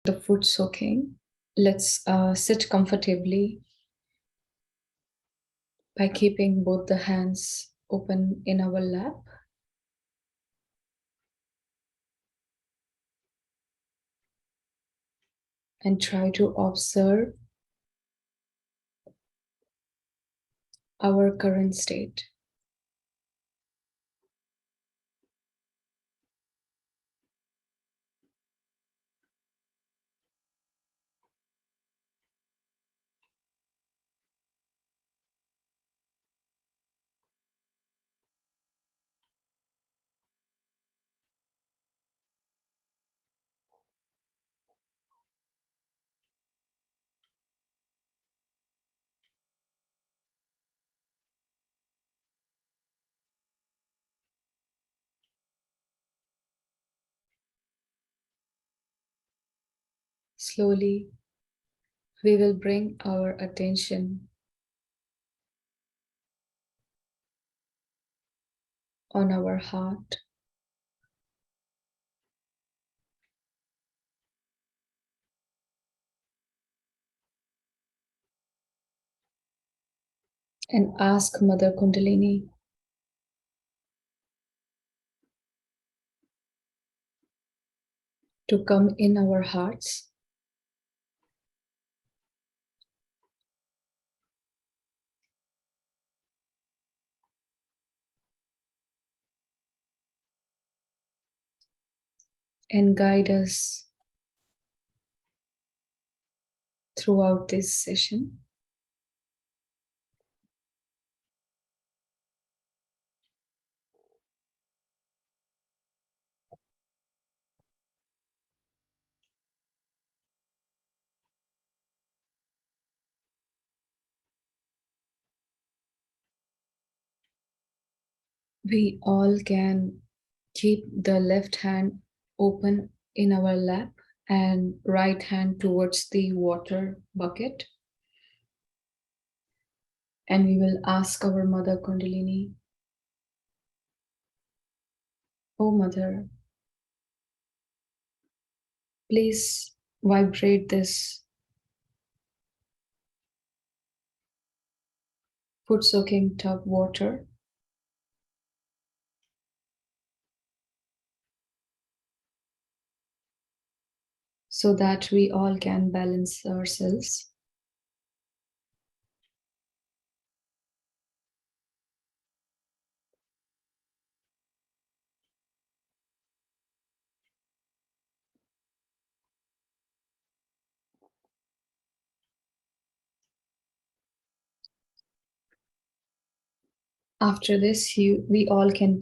The foot soaking. Let's sit comfortably by keeping both the hands open in our lap. And try to observe our current state. Slowly, we will bring our attention on our heart. And ask Mother Kundalini to come in our hearts and guide us throughout this session. We all can keep the left hand open in our lap and right hand towards the water bucket. And we will ask our Mother Kundalini, "Oh Mother, please vibrate this foot soaking tub water so that we all can balance ourselves." After this, we all can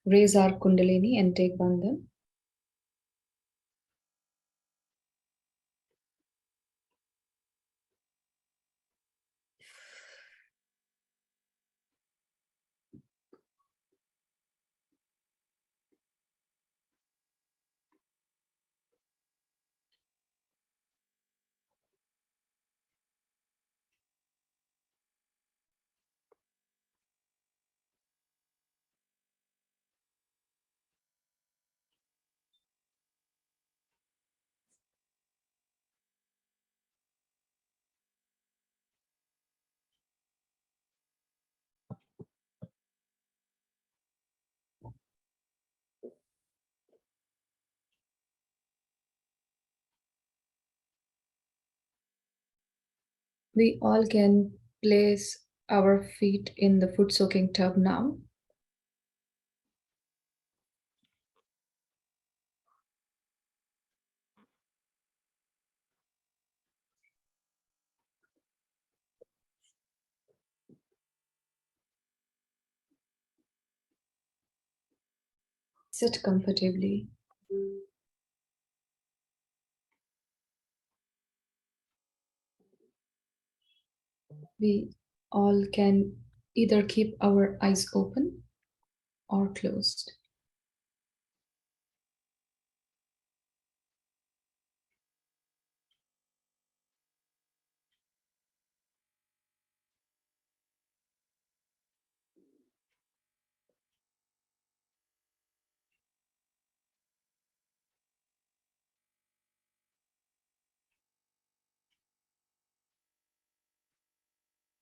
raise our Kundalini and take Bandhan. We all can place our feet in the foot soaking tub now. Sit comfortably. We all can either keep our eyes open or closed.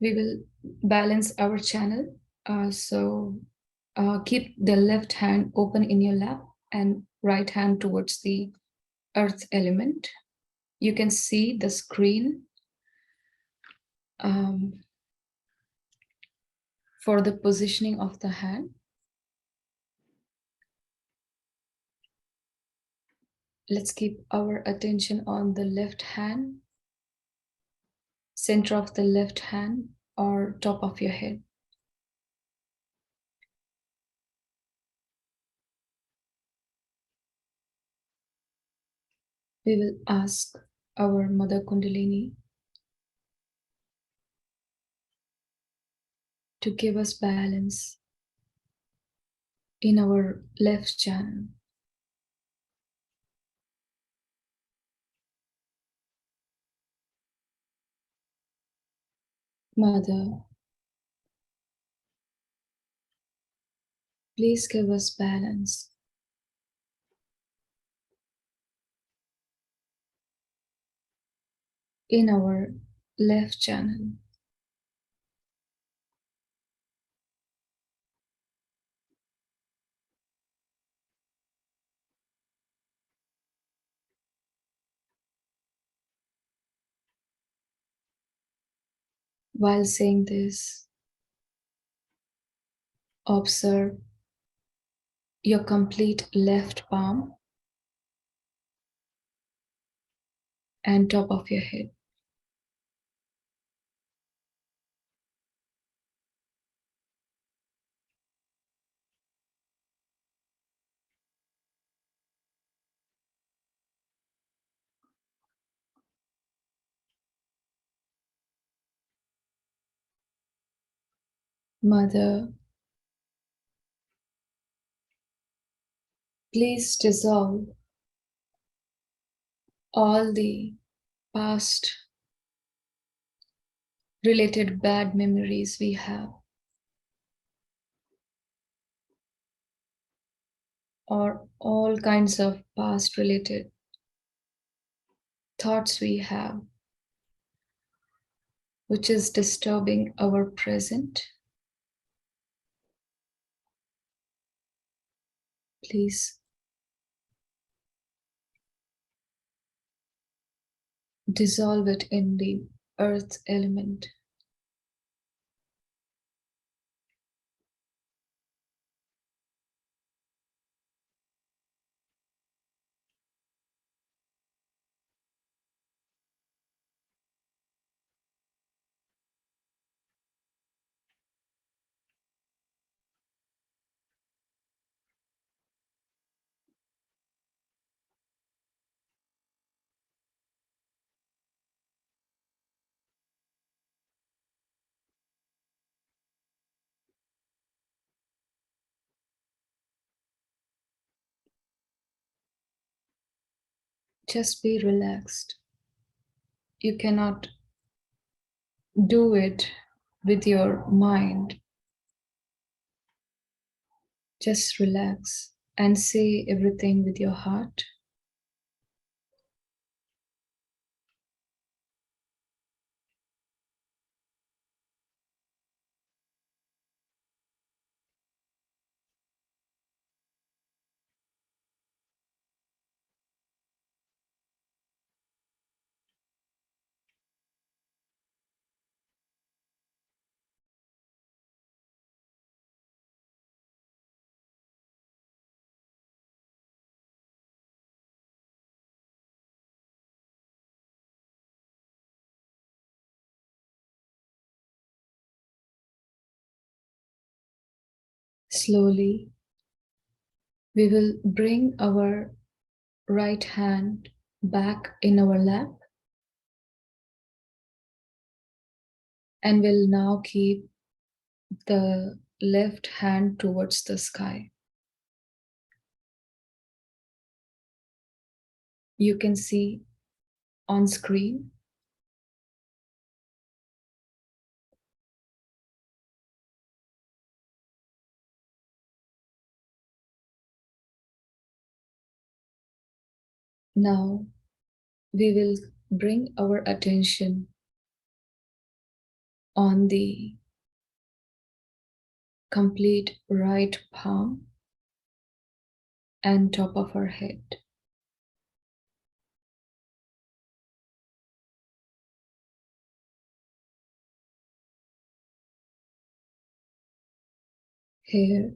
We will balance our channel. Keep the left hand open in your lap and right hand towards the earth element. You can see the screen um, for the positioning of the hand. Let's keep our attention on the left hand, center of the left hand, or top of your head. We will ask our Mother Kundalini to give us balance in our left channel. Mother, please give us balance in our left channel. While saying this, observe your complete left palm and top of your head. Mother, please dissolve all the past related bad memories we have, or all kinds of past related thoughts we have, which is disturbing our present. Please dissolve it in the earth element. Just be relaxed. You cannot do it with your mind. Just relax and say everything with your heart. Slowly, we will bring our right hand back in our lap and will now keep the left hand towards the sky. You can see on screen now. We will bring our attention on the complete right palm and top of our head. Here,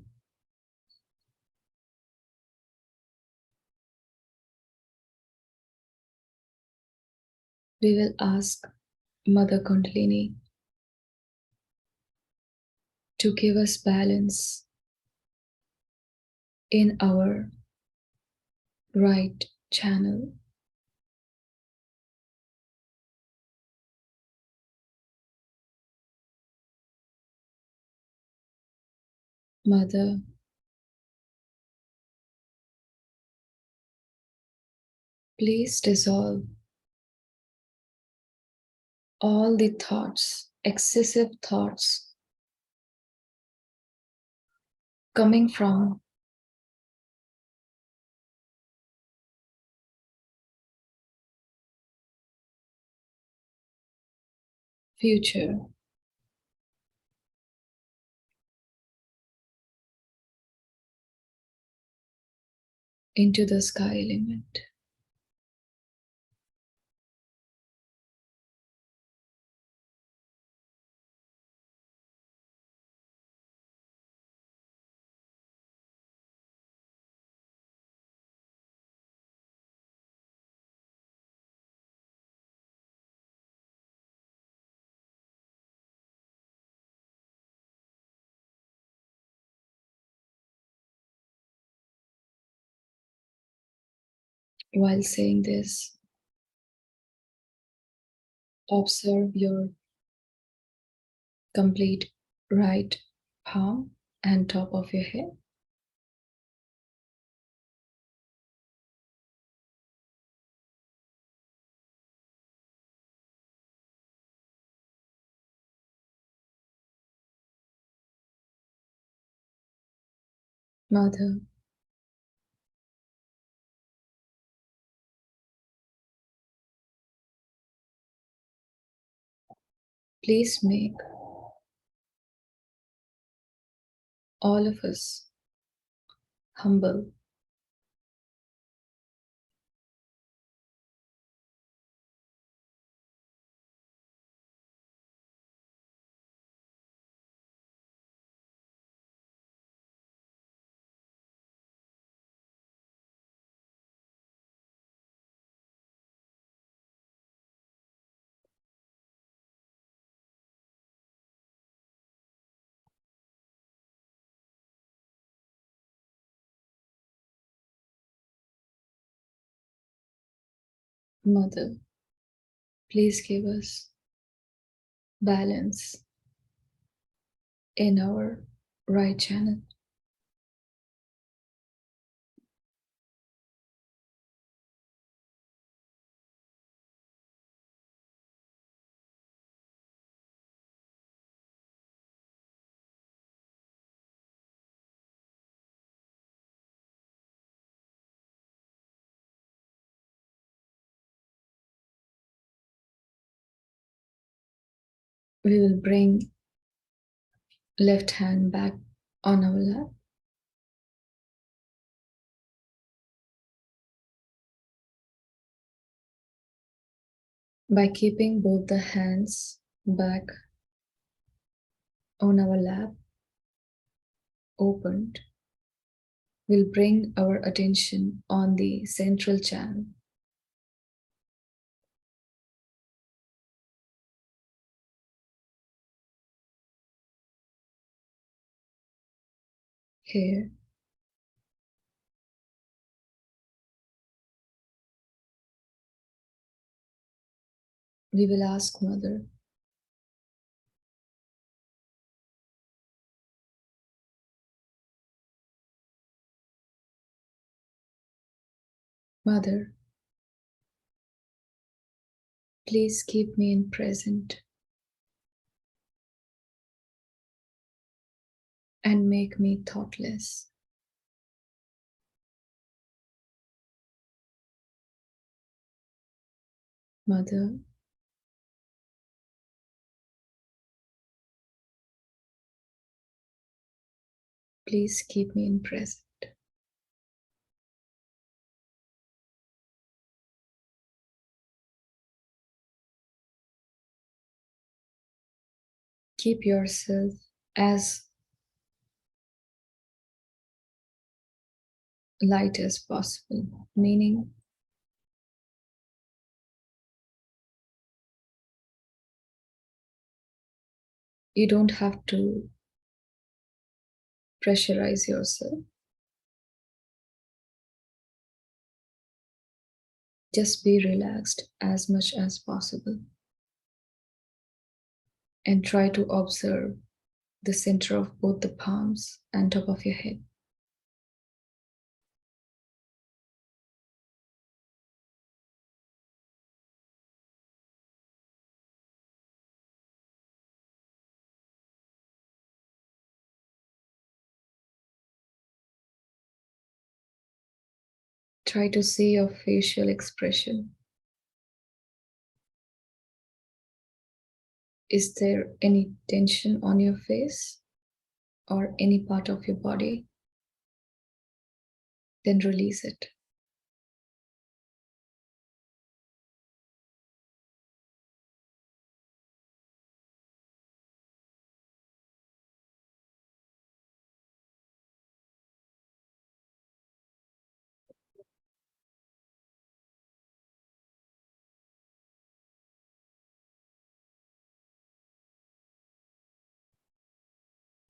we will ask Mother Kundalini to give us balance in our right channel. Mother, please dissolve all the thoughts, excessive thoughts coming from future into the sky element. While saying this, observe your complete right palm and top of your head. Mother, please make all of us humble. Mother, please give us balance in our right channel. We will bring left hand back on our lap. By keeping both the hands back on our lap opened, we'll bring our attention on the central channel. Here, we will ask Mother, Mother, please keep me in present and make me thoughtless. Mother, Please keep me in present. Keep yourself as light as possible, meaning you don't have to pressurize yourself. Just be relaxed as much as possible and try to observe the center of both the palms and top of your head. Try to see your facial expression. Is there any tension on your face or any part of your body? Then release it.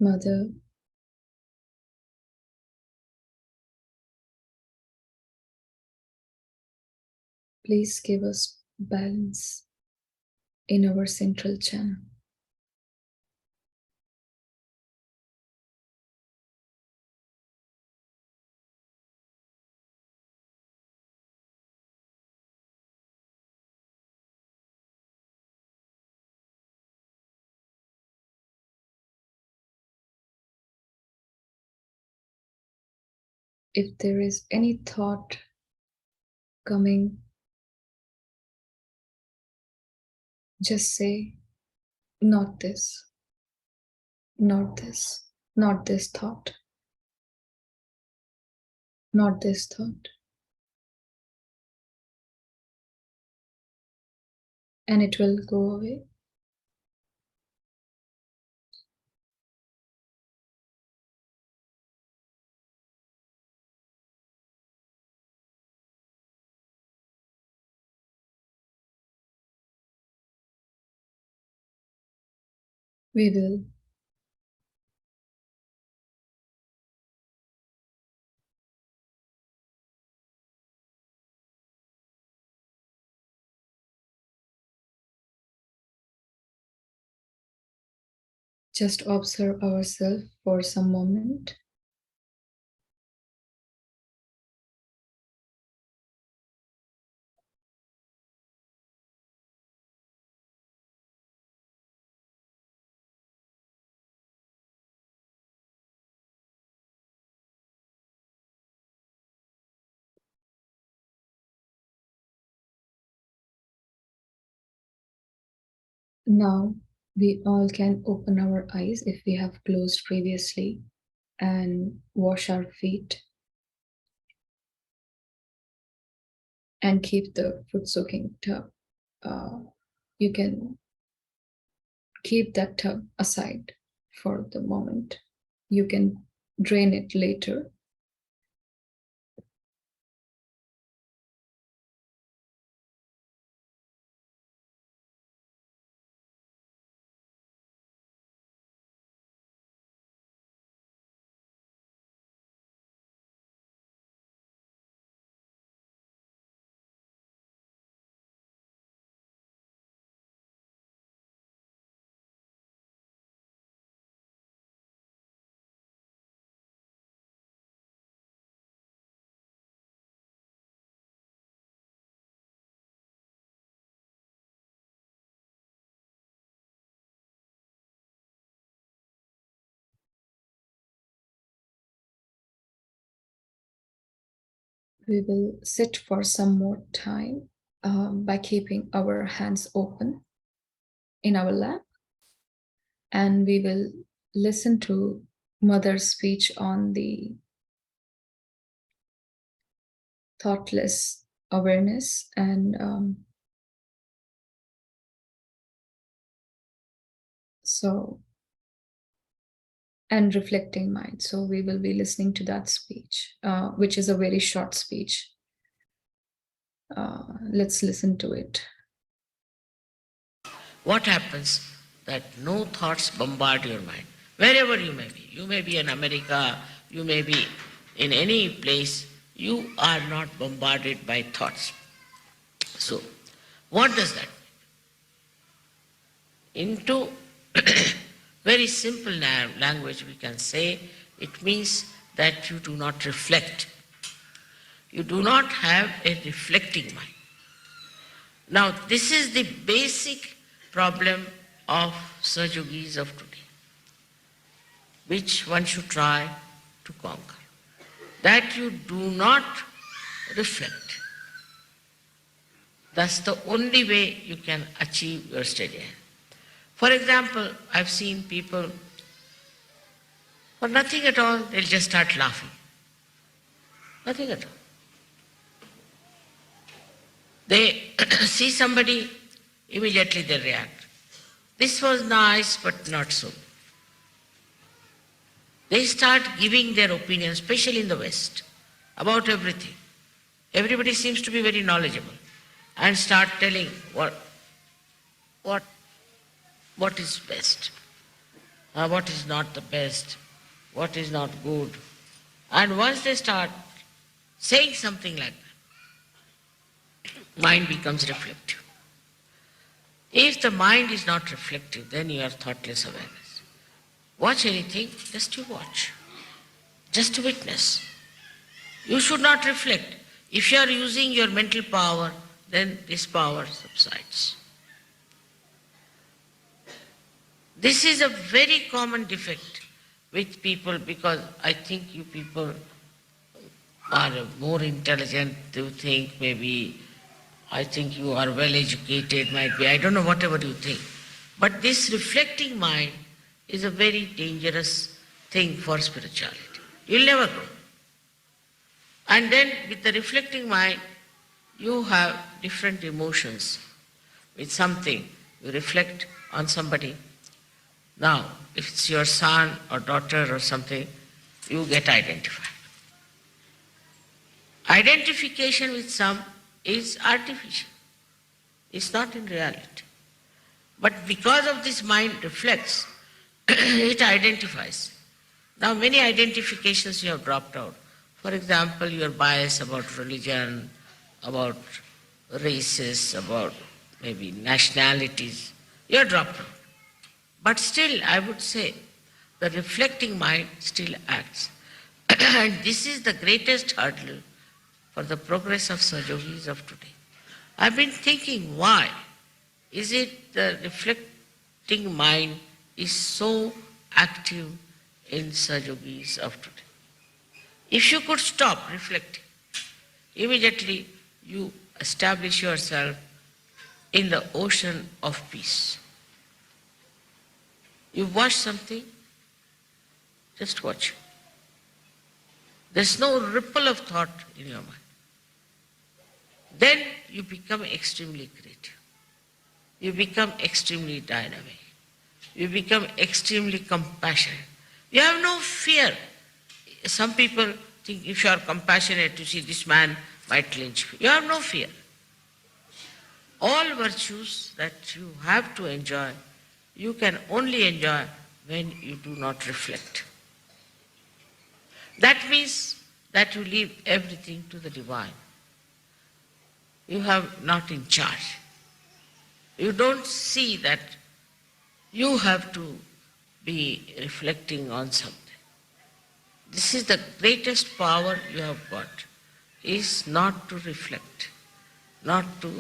Mother, please give us balance in our central channel. If there is any thought coming, just say, not this, not this, not this thought, not this thought. And it will go away. We will just observe ourselves for some moment. Now we all can open our eyes if we have closed previously and wash our feet and keep the foot soaking tub. You can keep that tub aside for the moment. You can drain it later. We will sit for some more time by keeping our hands open in our lap, and we will listen to mother's speech on the thoughtless awareness and so and reflecting mind. So we will be listening to that speech, which is a very short speech. Let's listen to it. What happens that no thoughts bombard your mind, wherever you may be. You may be in America, you may be in any place, you are not bombarded by thoughts. So, what does that mean? Into very simple language we can say, it means that you do not reflect. You do not have a reflecting mind. Now, this is the basic problem of Saj Yogis of today, which one should try to conquer. That you do not reflect. That's the only way you can achieve your steady. For example, I've seen people, for nothing at all, they'll just start laughing. Nothing at all. They see somebody, immediately they react. This was nice, but not so. They start giving their opinion, especially in the West, about everything. Everybody seems to be very knowledgeable and start telling what is best, what is not the best, what is not good. And once they start saying something like that, mind becomes reflective. If the mind is not reflective, then you are thoughtless awareness. Watch anything, just to watch, just to witness. You should not reflect. If you are using your mental power, then this power subsides. This is a very common defect with people, because I think you people are more intelligent, you think maybe, I think you are well educated, might be, I don't know, whatever you think. But this reflecting mind is a very dangerous thing for spirituality. You'll never grow. And then with the reflecting mind, you have different emotions. With something, you reflect on somebody. Now, if it's your son or daughter or something, you get identified. Identification with some is artificial. It's not in reality. But because of this mind reflects, it identifies. Now many identifications you have dropped out. For example, your bias about religion, about races, about maybe nationalities, you have dropped out. But still, I would say, the reflecting mind still acts. And this is the greatest hurdle for the progress of Sajogis of today. I've been thinking, why is it the reflecting mind is so active in Sajogis of today? If you could stop reflecting, immediately you establish yourself in the ocean of peace. You watch something, just watch. There's no ripple of thought in your mind. Then you become extremely creative. You become extremely dynamic. You become extremely compassionate. You have no fear. Some people think if you are compassionate, you see this man might lynch you. You have no fear. All virtues that you have to enjoy, you can only enjoy when you do not reflect. That means that you leave everything to the divine. You have not in charge. You don't see that you have to be reflecting on something. This is the greatest power you have got, is not to reflect, not to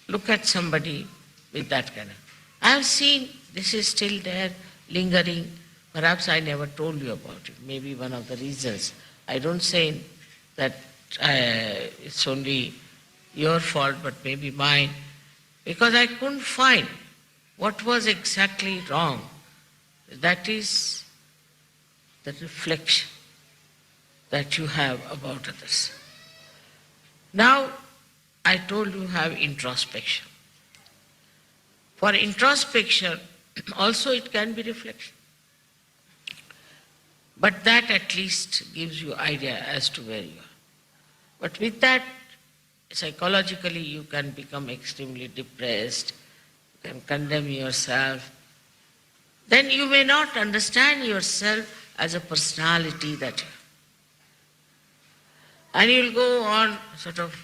look at somebody with that kind of. I have seen this is still there, lingering. Perhaps I never told you about it. Maybe one of the reasons. I don't say that it's only your fault, but maybe mine, because I couldn't find what was exactly wrong. That is the reflection that you have about others. Now, I told you have introspection. For introspection, also it can be reflection. But that at least gives you idea as to where you are. But with that, psychologically you can become extremely depressed, you can condemn yourself. Then you may not understand yourself as a personality that you are. And you'll go on sort of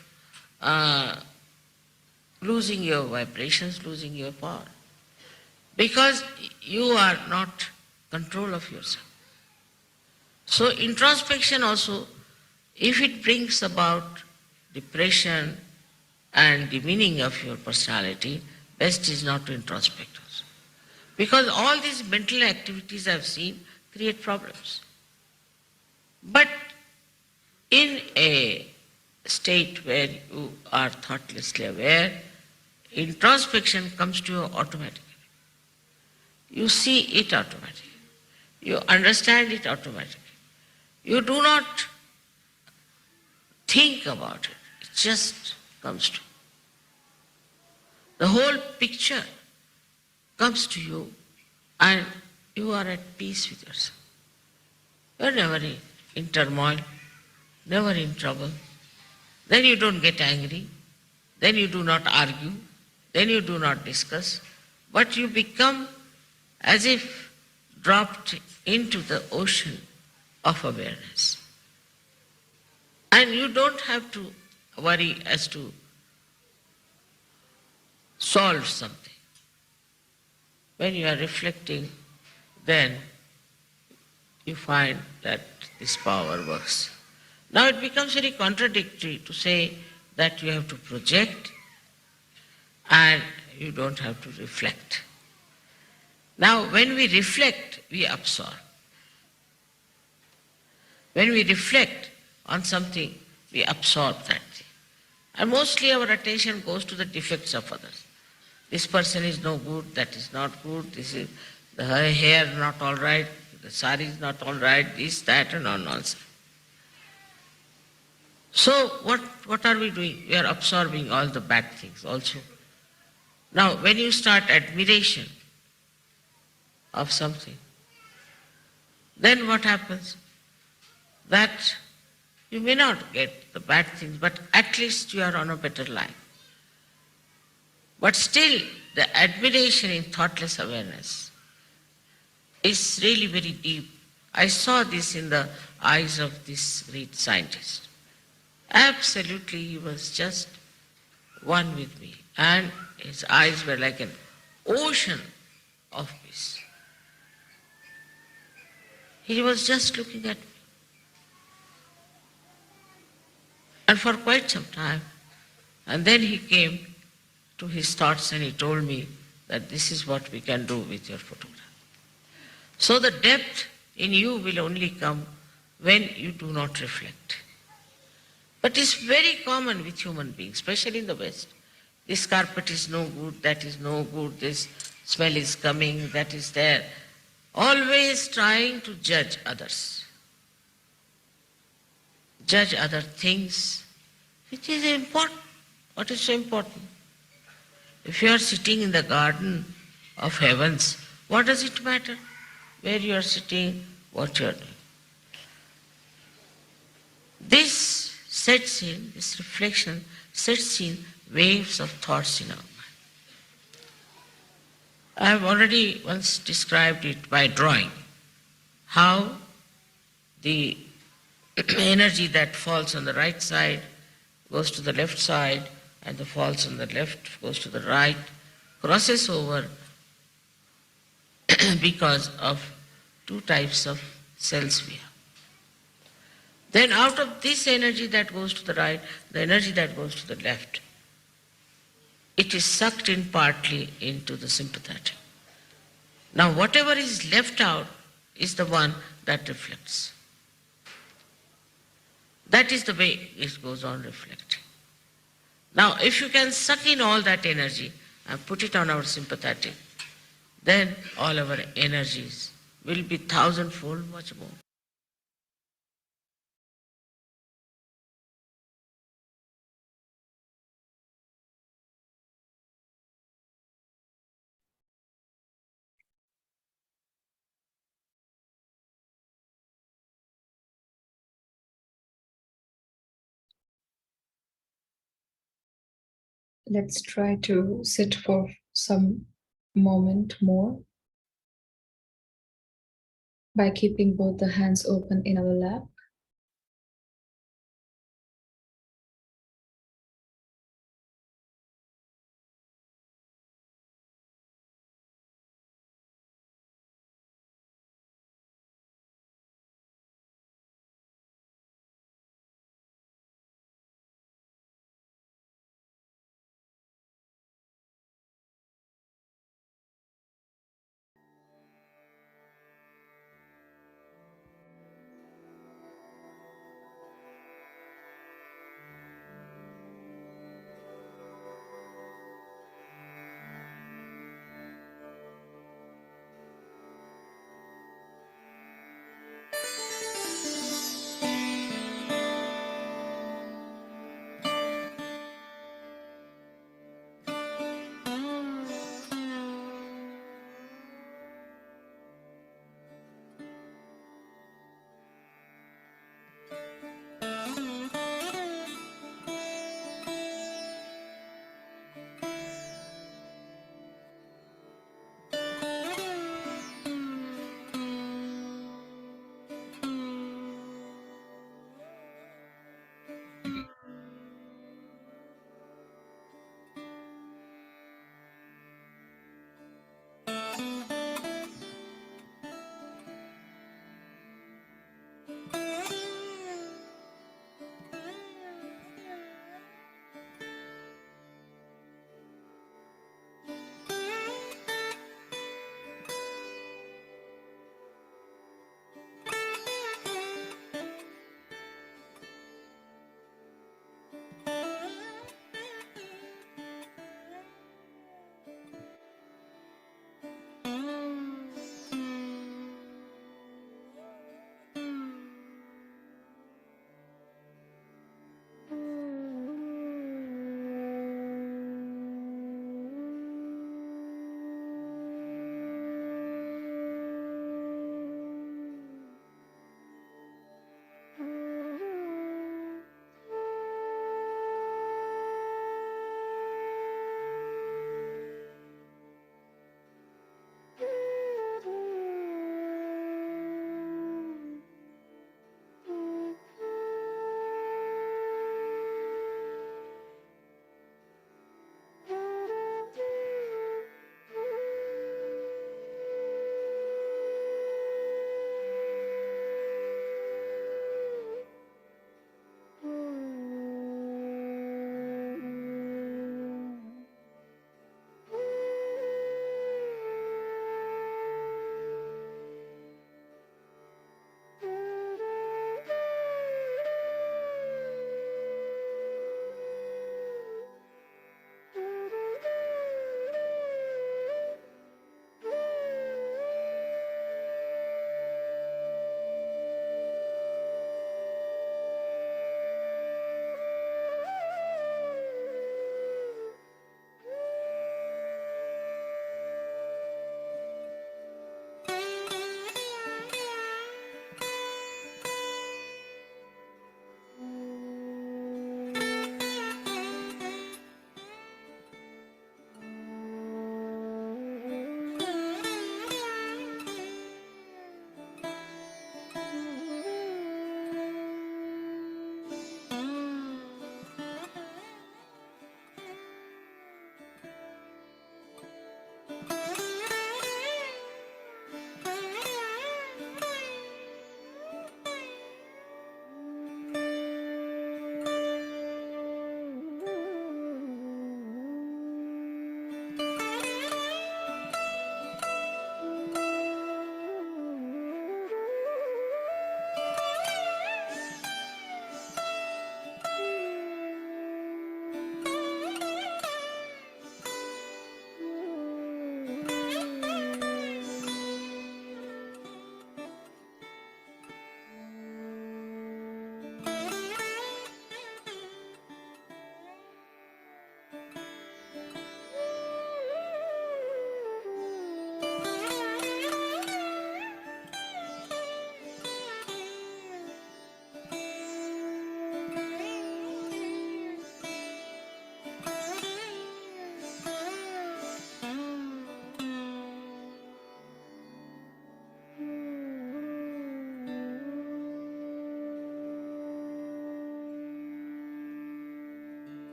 losing your vibrations, losing your power. Because you are not control of yourself. So introspection also, if it brings about depression and demeaning of your personality, best is not to introspect also. Because all these mental activities I've seen create problems. But in a state where you are thoughtlessly aware, introspection comes to you automatically. You see it automatically. You understand it automatically. You do not think about it. It just comes to you. The whole picture comes to you and you are at peace with yourself. You are never in turmoil, never in trouble. Then you don't get angry. Then you do not argue. Then you do not discuss. But you become as if dropped into the ocean of awareness. And you don't have to worry as to solve something. When you are reflecting, then you find that this power works. Now it becomes very contradictory to say that you have to project and you don't have to reflect. Now when we reflect, we absorb. When we reflect on something, we absorb that thing. And mostly our attention goes to the defects of others. This person is no good, that is not good, this is the hair not all right, the sari is not all right, this, that, and all nonsense. So what are we doing? We are absorbing all the bad things also. Now when you start admiration of something, then what happens? That you may not get the bad things, but at least you are on a better line. But still, the admiration in thoughtless awareness is really very deep. I saw this in the eyes of this great scientist. Absolutely, he was just one with me, and his eyes were like an ocean of peace. He was just looking at me. And for quite some time. And then he came to his thoughts and he told me that this is what we can do with your photograph. So the depth in you will only come when you do not reflect. But it's very common with human beings, especially in the West. This carpet is no good, that is no good, this smell is coming, that is there. Always trying to judge others. Judge other things, which is important. What is so important? If you are sitting in the garden of heavens, what does it matter? Where you are sitting, what you are doing. This sets in, this reflection sets in waves of thoughts in our mind. I have already once described it by drawing, how the energy that falls on the right side goes to the left side, and the falls on the left goes to the right, crosses over because of two types of cells we have. Then out of this energy that goes to the right, the energy that goes to the left, it is sucked in partly into the sympathetic. Now whatever is left out is the one that reflects. That is the way it goes on reflecting. Now if you can suck in all that energy and put it on our sympathetic, then all our energies will be thousandfold much more. Let's try to sit for some moment more by keeping both the hands open in our lap.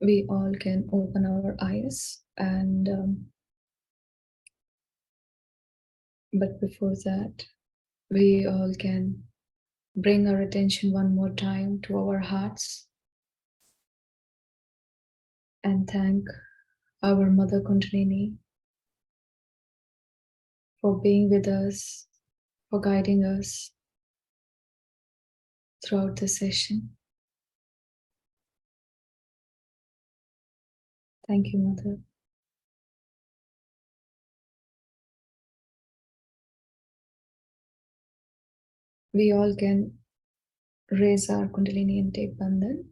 we all can open our eyes and but before that, we all can bring our attention one more time to our hearts and thank our Mother Kundalini for being with us, for guiding us throughout the session. Thank you, Mother. We all can raise our Kundalini and take Bandhan.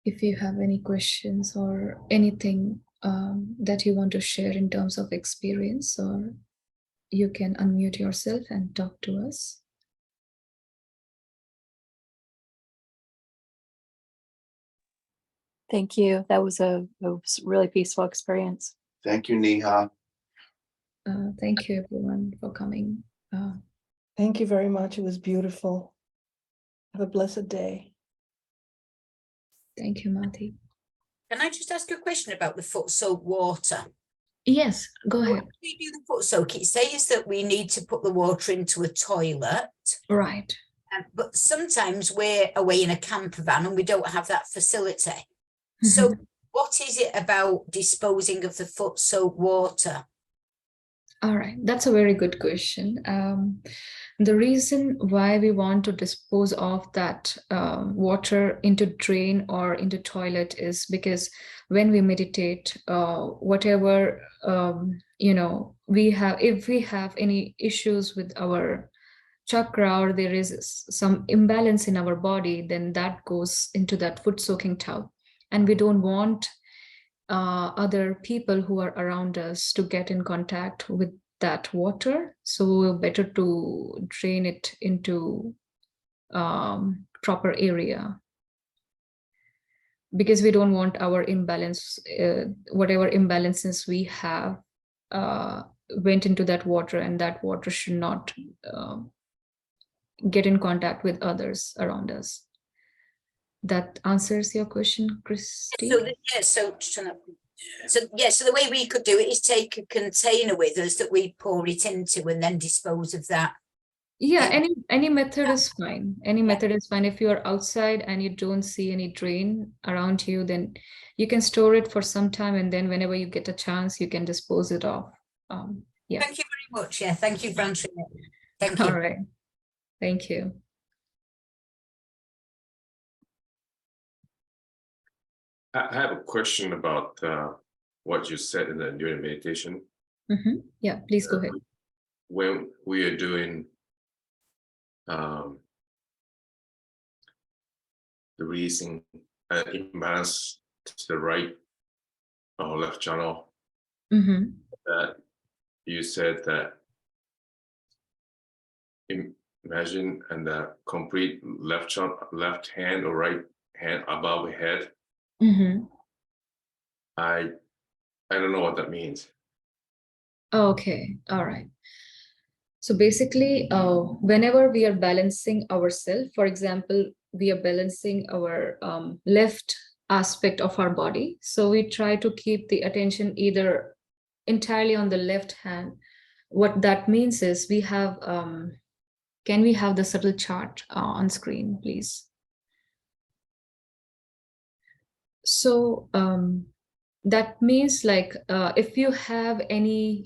If you have any questions or anything that you want to share in terms of experience, or you can unmute yourself and talk to us. Thank you. That was a really peaceful experience. Thank you, Neha. Thank you, everyone, for coming. Thank you very much. It was beautiful. Have a blessed day. Thank you, Mati. Can I just ask a question about the Footsoak water? Yes, go When ahead. we do the Footsoak, it says that we need to put the water into a toilet. Right. But sometimes we're away in a camper van and we don't have that facility. So what is it about disposing of the Footsoak water? All right, that's a very good question. The reason why we want to dispose of that water into drain or into toilet is because when we meditate, whatever we have, if we have any issues with our chakra or there is some imbalance in our body, then that goes into that foot soaking tub, and we don't want other people who are around us to get in contact with that water. So better to drain it into proper area, because we don't want our imbalance, whatever imbalances we have went into that water, and that water should not get in contact with others around us. That answers your question, Christy? So the way we could do it is take a container with us that we pour it into and then dispose of that. Yeah, any method is fine. Any method is fine. If you are outside and you don't see any drain around you, then you can store it for some time, and then whenever you get a chance, you can dispose it off. Yeah. Thank you very much. Yeah, thank you for answering it. Thank you. All right. Thank you. I have a question about what you said during meditation. Yeah, please go ahead. When we are doing the releasing imbalance to the right or left channel, that you said that imagine and the complete left hand or right hand above the head. I don't know what that means. Okay, all right. So basically, whenever we are balancing ourselves, for example, we are balancing our left aspect of our body. So we try to keep the attention either entirely on the left hand. What that means is we have, can we have the subtle chart on screen, please? So that means like if you have any,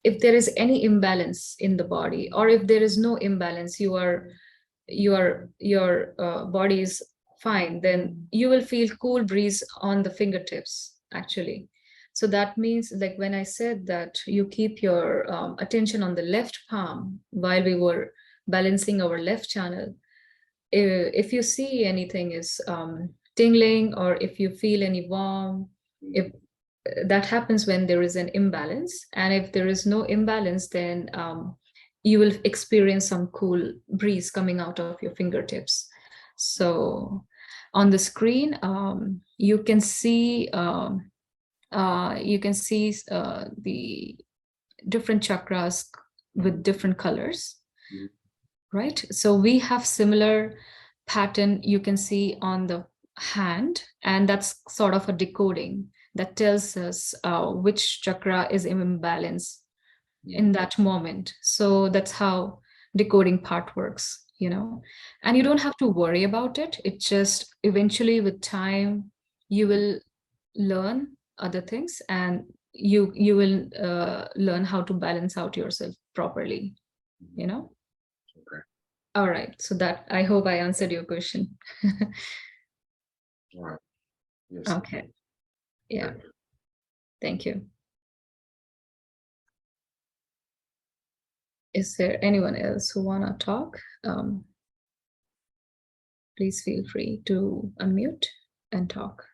if there is any imbalance in the body, or if there is no imbalance, your body is fine, then you will feel cool breeze on the fingertips actually. So that means, like when I said that you keep your attention on the left palm while we were balancing our left channel, if you see anything is tingling, or if you feel any warm, if that happens when there is an imbalance. And if there is no imbalance, then you will experience some cool breeze coming out of your fingertips. So on the screen, you can see the different chakras with different colors, right? So we have similar pattern you can see on the hand, and that's sort of a decoding that tells us which chakra is in imbalance in that moment. So that's how decoding part works, and you don't have to worry about it. It just eventually with time you will learn other things, and you will learn how to balance out yourself properly. Okay. All right, so that, I hope I answered your question. All right. Yes. Okay. Yeah, Okay. thank you. Is there anyone else who wanna talk? Please feel free to unmute and talk.